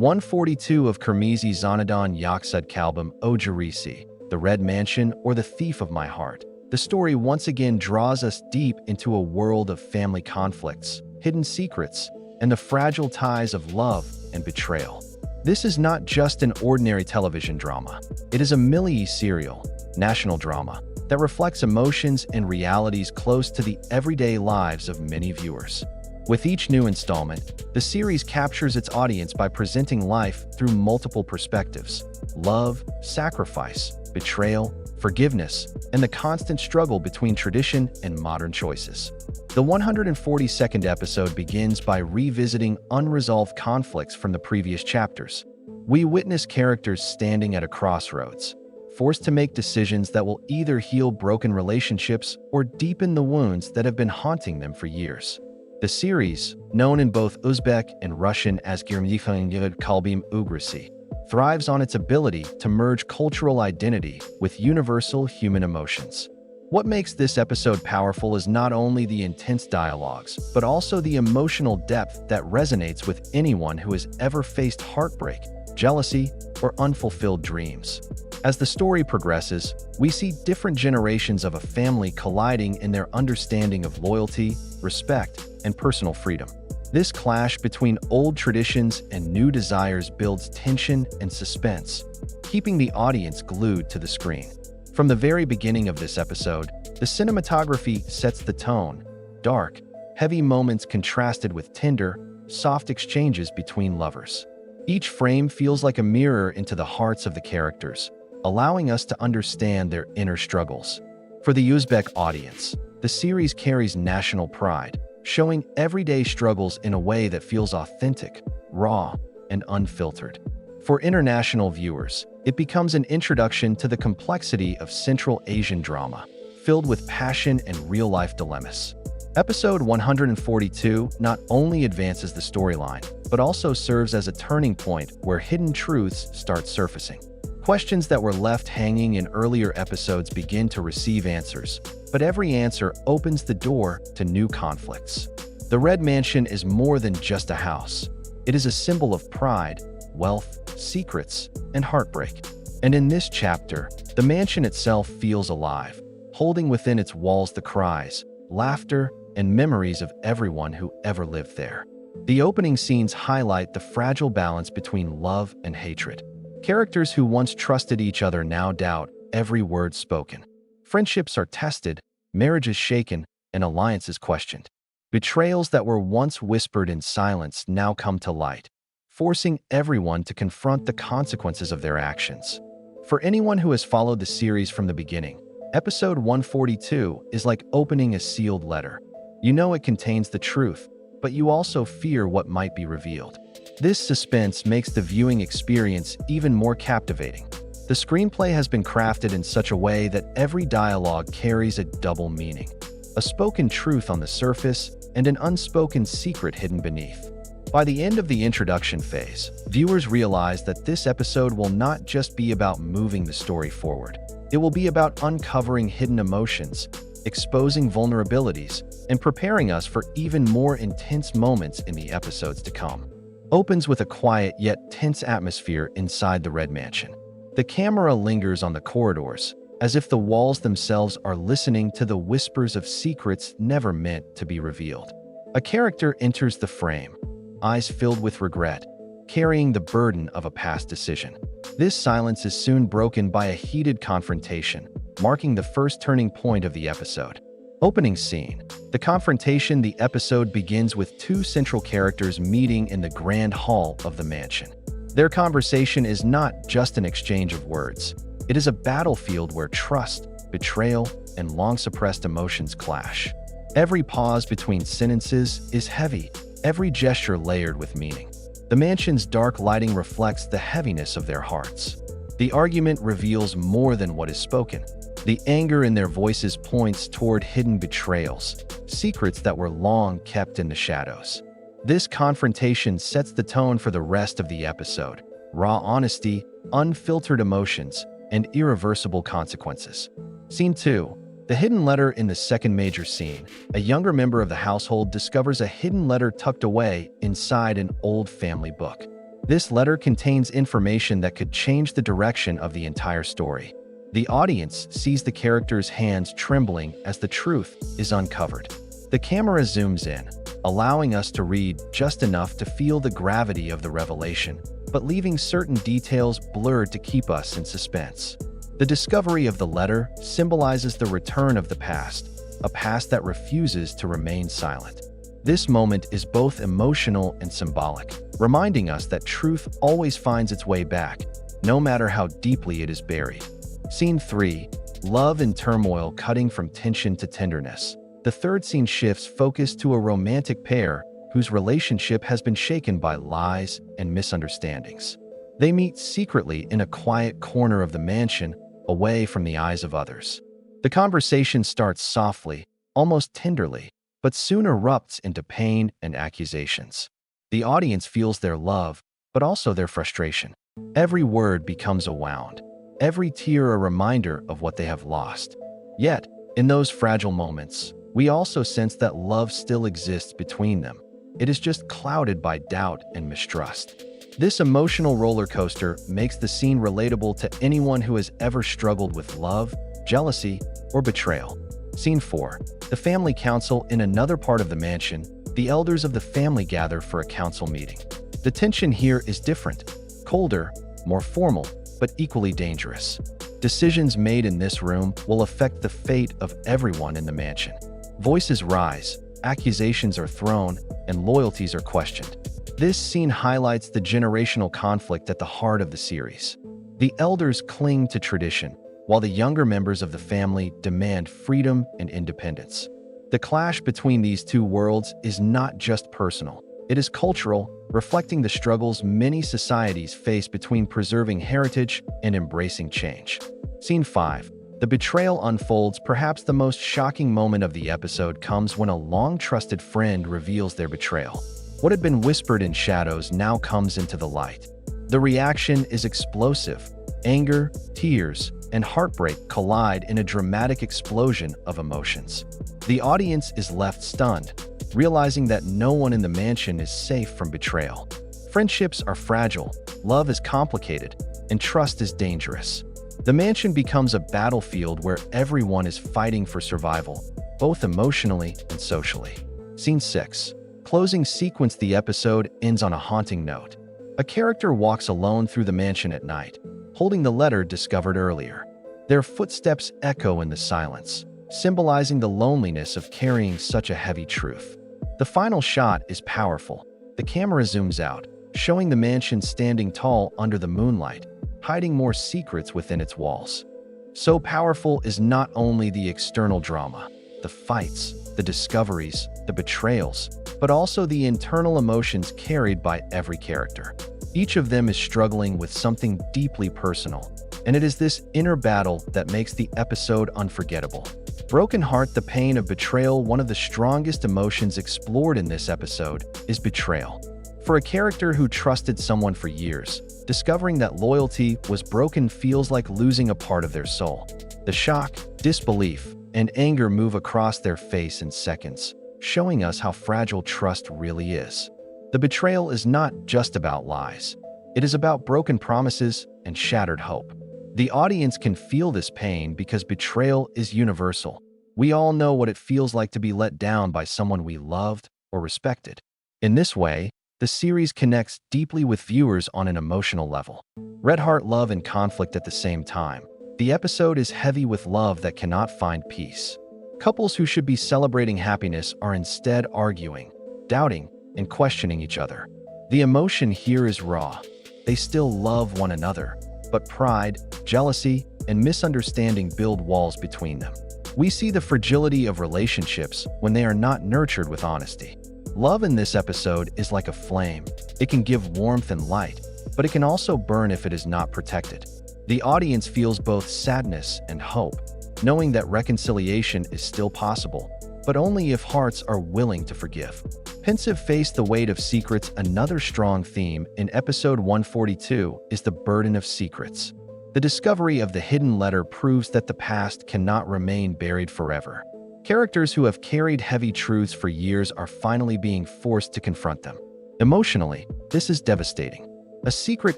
142 of Qirmizi Xonadon yoxud Qalbim risi, the Red Mansion or the Thief of My Heart. The story once again draws us deep into a world of family conflicts, hidden secrets, and the fragile ties of love and betrayal. This is not just an ordinary television drama. It is a Milliy Serial, national drama, that reflects emotions and realities close to the everyday lives of many viewers. With each new installment, the series captures its audience by presenting life through multiple perspectives: love, sacrifice, betrayal, forgiveness, and the constant struggle between tradition and modern choices. The 142nd episode begins by revisiting unresolved conflicts from the previous chapters. We witness characters standing at a crossroads, forced to make decisions that will either heal broken relationships or deepen the wounds that have been haunting them for years. The series, known in both Uzbek and Russian as Qirmizi Qalbim ugrisi, thrives on its ability to merge cultural identity with universal human emotions. What makes this episode powerful is not only the intense dialogues, but also the emotional depth that resonates with anyone who has ever faced heartbreak, jealousy, or unfulfilled dreams. As the story progresses, we see different generations of a family colliding in their understanding of loyalty, respect, and personal freedom. This clash between old traditions and new desires builds tension and suspense, keeping the audience glued to the screen. From the very beginning of this episode, the cinematography sets the tone: dark, heavy moments contrasted with tender, soft exchanges between lovers. Each frame feels like a mirror into the hearts of the characters, allowing us to understand their inner struggles. For the Uzbek audience, the series carries national pride, showing everyday struggles in a way that feels authentic, raw, and unfiltered. For international viewers, it becomes an introduction to the complexity of Central Asian drama, filled with passion and real-life dilemmas. Episode 142 not only advances the storyline, but also serves as a turning point where hidden truths start surfacing. Questions that were left hanging in earlier episodes begin to receive answers, but every answer opens the door to new conflicts. The Red Mansion is more than just a house. It is a symbol of pride, wealth, secrets, and heartbreak. And in this chapter, the mansion itself feels alive, holding within its walls the cries, laughter, and memories of everyone who ever lived there. The opening scenes highlight the fragile balance between love and hatred. Characters who once trusted each other now doubt every word spoken. Friendships are tested, marriages shaken, and alliances questioned. Betrayals that were once whispered in silence now come to light, forcing everyone to confront the consequences of their actions. For anyone who has followed the series from the beginning, episode 142 is like opening a sealed letter. You know it contains the truth, but you also fear what might be revealed. This suspense makes the viewing experience even more captivating. The screenplay has been crafted in such a way that every dialogue carries a double meaning: a spoken truth on the surface and an unspoken secret hidden beneath. By the end of the introduction phase, viewers realize that this episode will not just be about moving the story forward. It will be about uncovering hidden emotions, exposing vulnerabilities, and preparing us for even more intense moments in the episodes to come. Opens with a quiet yet tense atmosphere inside the Red Mansion. The camera lingers on the corridors, as if the walls themselves are listening to the whispers of secrets never meant to be revealed. A character enters the frame, eyes filled with regret, carrying the burden of a past decision. This silence is soon broken by a heated confrontation, marking the first turning point of the episode. Opening scene. The confrontation. The episode begins with two central characters meeting in the grand hall of the mansion. Their conversation is not just an exchange of words. It is a battlefield where trust, betrayal, and long-suppressed emotions clash. Every pause between sentences is heavy, every gesture layered with meaning. The mansion's dark lighting reflects the heaviness of their hearts. The argument reveals more than what is spoken. The anger in their voices points toward hidden betrayals, secrets that were long kept in the shadows. This confrontation sets the tone for the rest of the episode: raw honesty, unfiltered emotions, and irreversible consequences. Scene 2. The hidden letter. In the second major scene, a younger member of the household discovers a hidden letter tucked away inside an old family book. This letter contains information that could change the direction of the entire story. The audience sees the characters' hands trembling as the truth is uncovered. The camera zooms in, allowing us to read just enough to feel the gravity of the revelation, but leaving certain details blurred to keep us in suspense. The discovery of the letter symbolizes the return of the past, a past that refuses to remain silent. This moment is both emotional and symbolic, reminding us that truth always finds its way back, no matter how deeply it is buried. Scene 3. Love and turmoil cutting from tension to tenderness. The third scene shifts focus to a romantic pair whose relationship has been shaken by lies and misunderstandings. They meet secretly in a quiet corner of the mansion, away from the eyes of others. The conversation starts softly, almost tenderly, but soon erupts into pain and accusations. The audience feels their love, but also their frustration. Every word becomes a wound, every tear a reminder of what they have lost. Yet, in those fragile moments, we also sense that love still exists between them. It is just clouded by doubt and mistrust. This emotional roller coaster makes the scene relatable to anyone who has ever struggled with love, jealousy, or betrayal. Scene 4. The family council. In another part of the mansion, the elders of the family gather for a council meeting. The tension here is different, colder, more formal, but equally dangerous. Decisions made in this room will affect the fate of everyone in the mansion. Voices rise, accusations are thrown, and loyalties are questioned. This scene highlights the generational conflict at the heart of the series. The elders cling to tradition, while the younger members of the family demand freedom and independence. The clash between these two worlds is not just personal, it is cultural, reflecting the struggles many societies face between preserving heritage and embracing change. Scene 5. The betrayal unfolds. Perhaps the most shocking moment of the episode comes when a long-trusted friend reveals their betrayal. What had been whispered in shadows now comes into the light. The reaction is explosive. Anger, tears, and heartbreak collide in a dramatic explosion of emotions. The audience is left stunned, realizing that no one in the mansion is safe from betrayal. Friendships are fragile, love is complicated, and trust is dangerous. The mansion becomes a battlefield where everyone is fighting for survival, both emotionally and socially. Scene 6. Closing sequence. The episode ends on a haunting note. A character walks alone through the mansion at night, holding the letter discovered earlier. Their footsteps echo in the silence, symbolizing the loneliness of carrying such a heavy truth. The final shot is powerful. The camera zooms out, showing the mansion standing tall under the moonlight, hiding more secrets within its walls. So powerful is not only the external drama, the fights, the discoveries, the betrayals, but also the internal emotions carried by every character. Each of them is struggling with something deeply personal, and it is this inner battle that makes the episode unforgettable. Broken heart. The pain of betrayal. One of the strongest emotions explored in this episode is betrayal. For a character who trusted someone for years, discovering that loyalty was broken feels like losing a part of their soul. The shock, disbelief, and anger move across their face in seconds, showing us how fragile trust really is. The betrayal is not just about lies. It is about broken promises and shattered hope. The audience can feel this pain because betrayal is universal. We all know what it feels like to be let down by someone we loved or respected. In this way, the series connects deeply with viewers on an emotional level. Red heart. Love and conflict at the same time. The episode is heavy with love that cannot find peace. Couples who should be celebrating happiness are instead arguing, doubting, and questioning each other. The emotion here is raw. They still love one another, but pride, jealousy, and misunderstanding build walls between them. We see the fragility of relationships when they are not nurtured with honesty. Love in this episode is like a flame. It can give warmth and light, but it can also burn if it is not protected. The audience feels both sadness and hope, knowing that reconciliation is still possible, but only if hearts are willing to forgive. Pensive face. The weight of secrets. Another strong theme in episode 142 is the burden of secrets. The discovery of the hidden letter proves that the past cannot remain buried forever. Characters who have carried heavy truths for years are finally being forced to confront them. Emotionally, this is devastating. A secret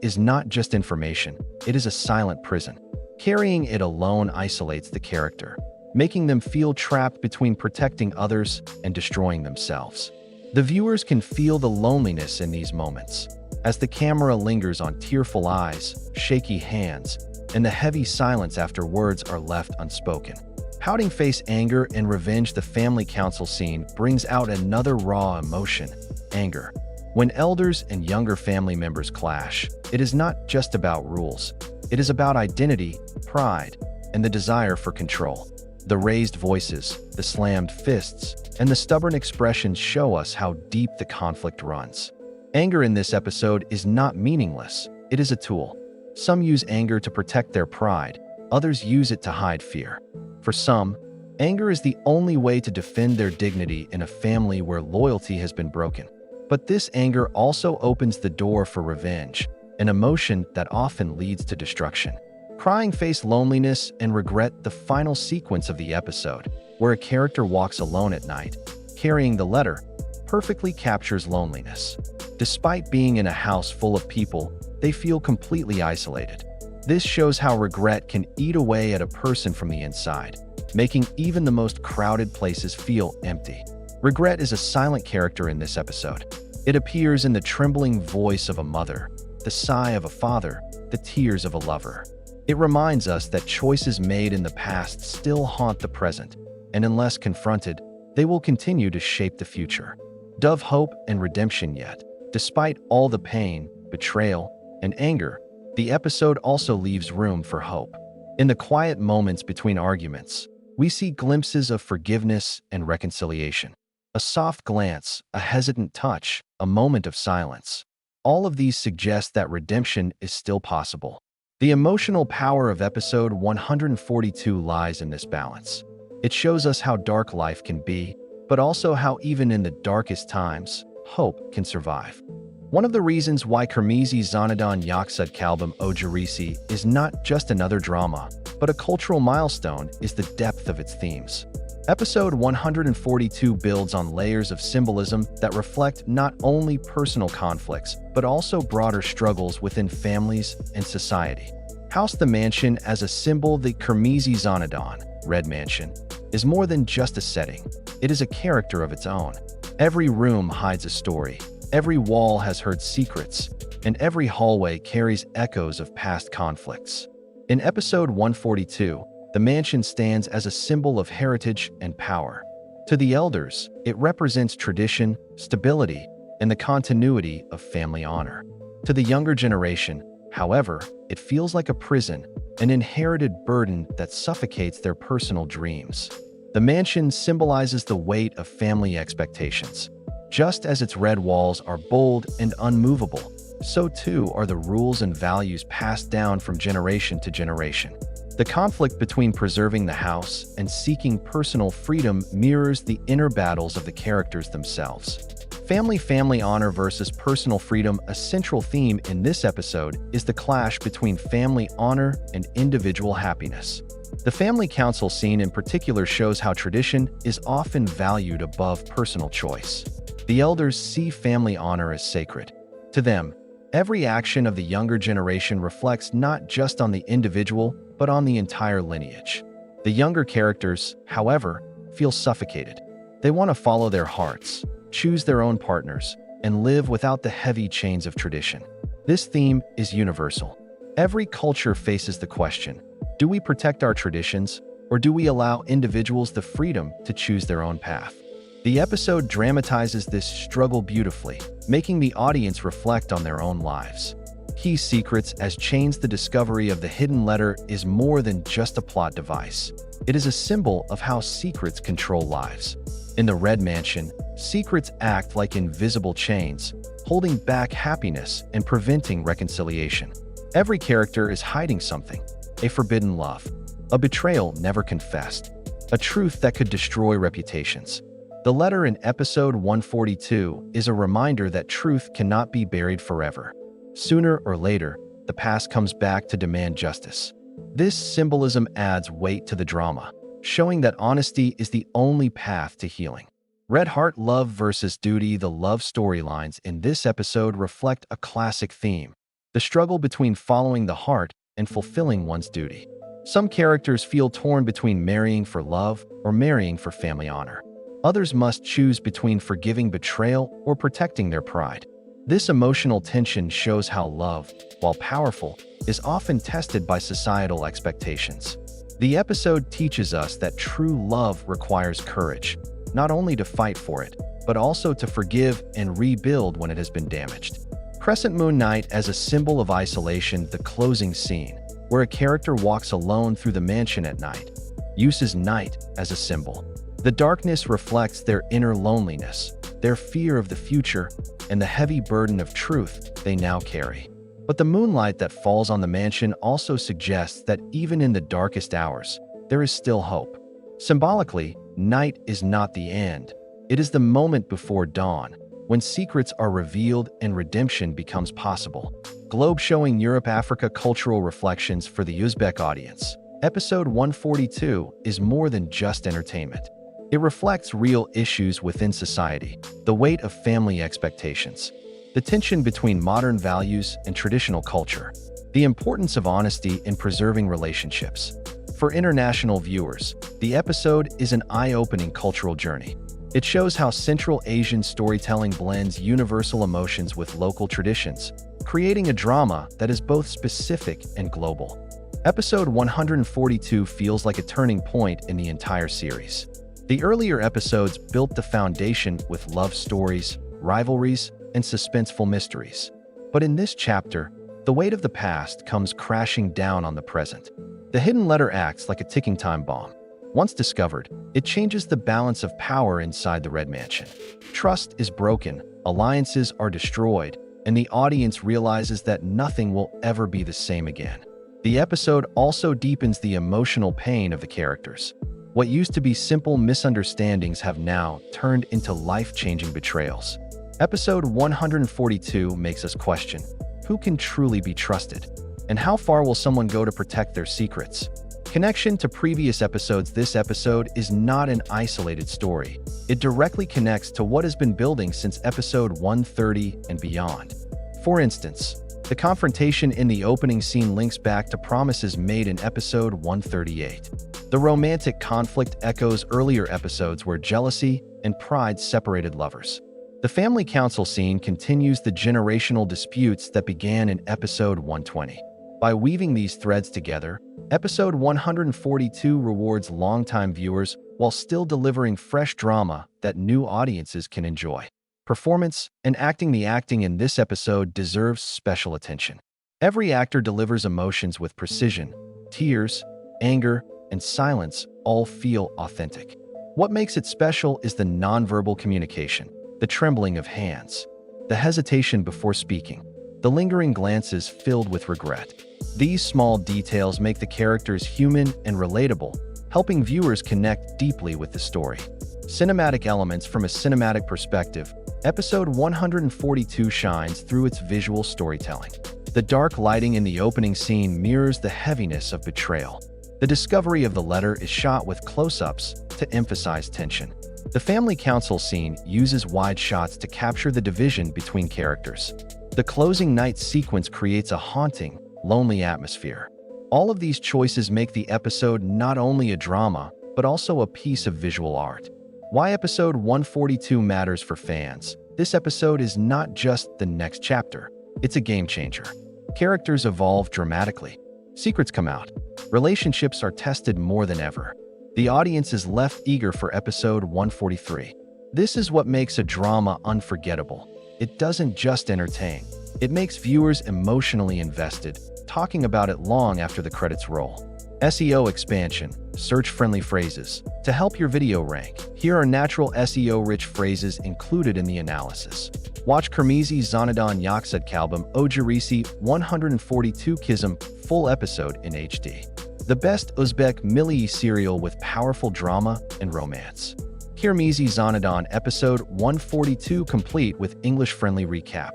is not just information, it is a silent prison. Carrying it alone isolates the character, making them feel trapped between protecting others and destroying themselves. The viewers can feel the loneliness in these moments, as the camera lingers on tearful eyes, shaky hands, and the heavy silence after words are left unspoken. Pouting face anger and revenge. The family council scene brings out another raw emotion, anger. When elders and younger family members clash, it is not just about rules. It is about identity, pride, and the desire for control. The raised voices, the slammed fists, and the stubborn expressions show us how deep the conflict runs. Anger in this episode is not meaningless, it is a tool. Some use anger to protect their pride, others use it to hide fear. For some, anger is the only way to defend their dignity in a family where loyalty has been broken. But this anger also opens the door for revenge, an emotion that often leads to destruction. Crying face loneliness and regret. The final sequence of the episode, where a character walks alone at night, carrying the letter, perfectly captures loneliness. Despite being in a house full of people, they feel completely isolated. This shows how regret can eat away at a person from the inside, making even the most crowded places feel empty. Regret is a silent character in this episode. It appears in the trembling voice of a mother, the sigh of a father, the tears of a lover. It reminds us that choices made in the past still haunt the present, and unless confronted, they will continue to shape the future. Dove hope and redemption yet. Despite all the pain, betrayal, and anger, the episode also leaves room for hope. In the quiet moments between arguments, we see glimpses of forgiveness and reconciliation. A soft glance, a hesitant touch, a moment of silence. All of these suggest that redemption is still possible. The emotional power of episode 142 lies in this balance. It shows us how dark life can be, but also how even in the darkest times, hope can survive. One of the reasons why Qirmizi Xonadon yoxud Qalbim oilaviy is not just another drama, but a cultural milestone is the depth of its themes. Episode 142 builds on layers of symbolism that reflect not only personal conflicts, but also broader struggles within families and society. House the mansion as a symbol. The Qirmizi Xonadon, Red Mansion, is more than just a setting. It is a character of its own. Every room hides a story. Every wall has heard secrets, and every hallway carries echoes of past conflicts. In episode 142, the mansion stands as a symbol of heritage and power. To the elders, it represents tradition, stability, and the continuity of family honor. To the younger generation, however, it feels like a prison, an inherited burden that suffocates their personal dreams. The mansion symbolizes the weight of family expectations. Just as its red walls are bold and unmovable, so too are the rules and values passed down from generation to generation. The conflict between preserving the house and seeking personal freedom mirrors the inner battles of the characters themselves. Family honor versus personal freedom. A central theme in this episode is the clash between family honor and individual happiness. The family council scene in particular shows how tradition is often valued above personal choice. The elders see family honor as sacred. To them, every action of the younger generation reflects not just on the individual, but on the entire lineage. The younger characters, however, feel suffocated. They want to follow their hearts, choose their own partners, and live without the heavy chains of tradition. This theme is universal. Every culture faces the question, do we protect our traditions, or do we allow individuals the freedom to choose their own path? The episode dramatizes this struggle beautifully, making the audience reflect on their own lives. Key secrets as chains. The discovery of the hidden letter is more than just a plot device. It is a symbol of how secrets control lives. In the Red Mansion, secrets act like invisible chains, holding back happiness and preventing reconciliation. Every character is hiding something, a forbidden love, a betrayal never confessed, a truth that could destroy reputations. The letter in episode 142 is a reminder that truth cannot be buried forever. Sooner or later, the past comes back to demand justice. This symbolism adds weight to the drama, showing that honesty is the only path to healing. Red Heart love versus duty. The love storylines in this episode reflect a classic theme, the struggle between following the heart and fulfilling one's duty. Some characters feel torn between marrying for love or marrying for family honor. Others must choose between forgiving betrayal or protecting their pride. This emotional tension shows how love, while powerful, is often tested by societal expectations. The episode teaches us that true love requires courage, not only to fight for it, but also to forgive and rebuild when it has been damaged. Crescent Moon Night as a symbol of isolation. The closing scene, where a character walks alone through the mansion at night, uses night as a symbol. The darkness reflects their inner loneliness, their fear of the future, and the heavy burden of truth they now carry. But the moonlight that falls on the mansion also suggests that even in the darkest hours, there is still hope. Symbolically, night is not the end. It is the moment before dawn, when secrets are revealed and redemption becomes possible. Globe showing Europe-Africa cultural reflections for the Uzbek audience. Episode 142 is more than just entertainment. It reflects real issues within society, the weight of family expectations, the tension between modern values and traditional culture, the importance of honesty in preserving relationships. For international viewers, the episode is an eye-opening cultural journey. It shows how Central Asian storytelling blends universal emotions with local traditions, creating a drama that is both specific and global. Episode 142 feels like a turning point in the entire series. The earlier episodes built the foundation with love stories, rivalries, and suspenseful mysteries. But in this chapter, the weight of the past comes crashing down on the present. The hidden letter acts like a ticking time bomb. Once discovered, it changes the balance of power inside the Red Mansion. Trust is broken, alliances are destroyed, and the audience realizes that nothing will ever be the same again. The episode also deepens the emotional pain of the characters. What used to be simple misunderstandings have now turned into life-changing betrayals. Episode 142 makes us question, who can truly be trusted? And how far will someone go to protect their secrets? Connection to previous episodes. This episode is not an isolated story. It directly connects to what has been building since episode 130 and beyond. For instance, the confrontation in the opening scene links back to promises made in episode 138. The romantic conflict echoes earlier episodes where jealousy and pride separated lovers. The family council scene continues the generational disputes that began in episode 120. By weaving these threads together, episode 142 rewards longtime viewers while still delivering fresh drama that new audiences can enjoy. Performance and acting. The acting in this episode deserves special attention. Every actor delivers emotions with precision. Tears, anger, and silence all feel authentic. What makes it special is the nonverbal communication, the trembling of hands, the hesitation before speaking, the lingering glances filled with regret. These small details make the characters human and relatable, helping viewers connect deeply with the story. Cinematic elements. From a cinematic perspective, episode 142 shines through its visual storytelling. The dark lighting in the opening scene mirrors the heaviness of betrayal. The discovery of the letter is shot with close-ups to emphasize tension. The family council scene uses wide shots to capture the division between characters. The closing night sequence creates a haunting, lonely atmosphere. All of these choices make the episode not only a drama, but also a piece of visual art. Why episode 142 matters for fans. This episode is not just the next chapter, it's a game changer. Characters evolve dramatically. Secrets come out. Relationships are tested more than ever. The audience is left eager for episode 143. This is what makes a drama unforgettable. It doesn't just entertain. It makes viewers emotionally invested, talking about it long after the credits roll. SEO expansion. Search-friendly phrases. To help your video rank, here are natural SEO-rich phrases included in the analysis. Watch Qirmizi Xonadon yoxud Qalbim ugrisi 142 Qism full episode in HD. The best Uzbek Milliy Serial with powerful drama and romance. Qirmizi Xonadon episode 142 complete with English-friendly recap.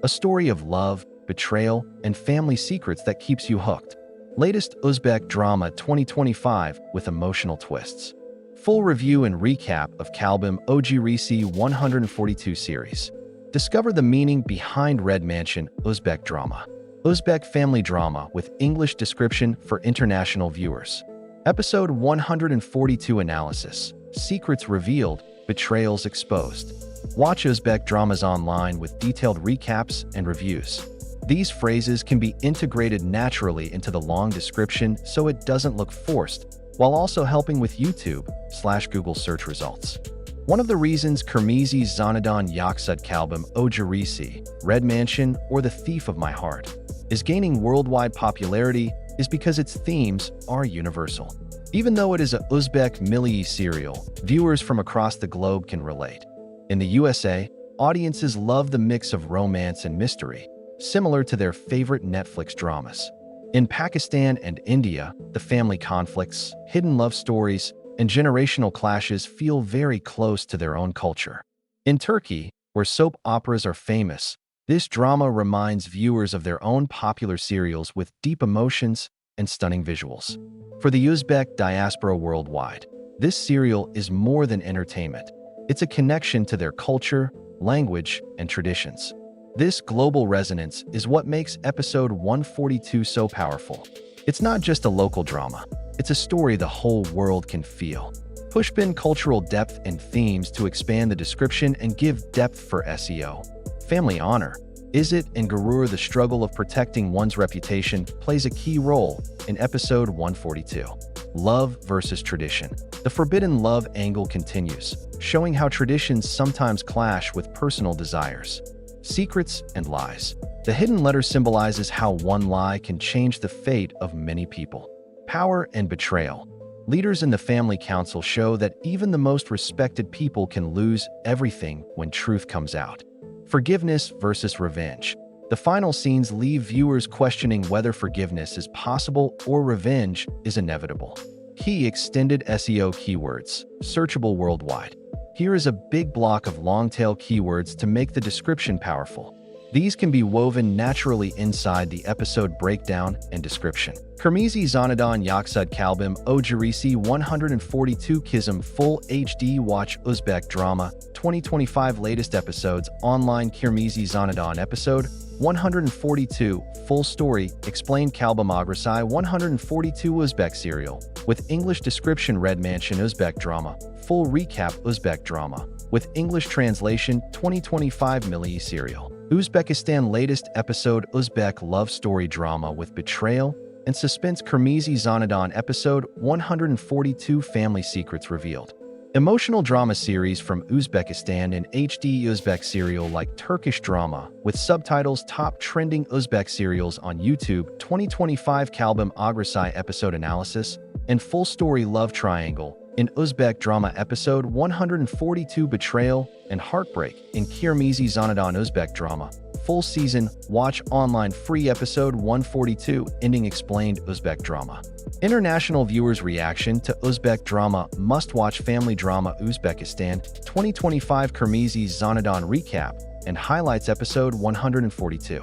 A story of love, betrayal, and family secrets that keeps you hooked. Latest Uzbek drama 2025 with emotional twists. Full review and recap of Qalbim ugrisi 142 series. Discover the meaning behind Red Mansion Uzbek drama. Uzbek family drama with English description for international viewers. Episode 142 Analysis. Secrets revealed, betrayals exposed. Watch Uzbek dramas online with detailed recaps and reviews. These phrases can be integrated naturally into the long description so it doesn't look forced, while also helping with YouTube/Google search results. One of the reasons Qirmizi Xonadon yoxud Qalbim risi, Red Mansion, or The Thief of My Heart, is gaining worldwide popularity is because its themes are universal. Even though it is a Uzbek Milliy Serial, viewers from across the globe can relate. In the USA, audiences love the mix of romance and mystery, similar to their favorite Netflix dramas. In Pakistan and India, the family conflicts, hidden love stories, and generational clashes feel very close to their own culture. In Turkey, where soap operas are famous, this drama reminds viewers of their own popular serials with deep emotions and stunning visuals. For the Uzbek diaspora worldwide, this serial is more than entertainment. It's a connection to their culture, language, and traditions. This global resonance is what makes episode 142 so powerful. It's not just a local drama. It's a story the whole world can feel. Push in cultural depth and themes to expand the description and give depth for SEO. Family honor. Izzat and Gurur, the struggle of protecting one's reputation, plays a key role in episode 142. Love versus tradition. The forbidden love angle continues, showing how traditions sometimes clash with personal desires. Secrets and lies. The hidden letter symbolizes how one lie can change the fate of many people. Power and betrayal. Leaders in the family council show that even the most respected people can lose everything when truth comes out. Forgiveness versus revenge. The final scenes leave viewers questioning whether forgiveness is possible or revenge is inevitable. Key extended SEO keywords, searchable worldwide. Here is a big block of long-tail keywords to make the description powerful. These can be woven naturally inside the episode breakdown and description. Qirmizi Xonadon yoxud Qalbim risi 142 Qism Full HD Watch Uzbek Drama 2025 Latest Episodes Online Qirmizi Xonadon Episode 142 Full Story Explained Qalbim Ogrisi 142 Uzbek Serial with English Description Red Mansion Uzbek Drama Full Recap Uzbek Drama with English Translation 2025 Milliy Serial Uzbekistan Latest Episode Uzbek Love Story Drama with Betrayal and Suspense Qirmizi Xonadon Episode 142 Family Secrets Revealed. Emotional drama series from Uzbekistan in HD Uzbek serial like Turkish drama with subtitles Top Trending Uzbek Serials on YouTube 2025 Qalbim Ogrisi Episode Analysis and Full Story Love Triangle in Uzbek Drama Episode 142 Betrayal and Heartbreak in Qirmizi Xonadon Uzbek Drama Full Season Watch Online Free Episode 142 Ending Explained Uzbek Drama. International viewers' reaction to Uzbek drama must-watch family drama Uzbekistan 2025 Qirmizi Xonadon Recap and Highlights Episode 142.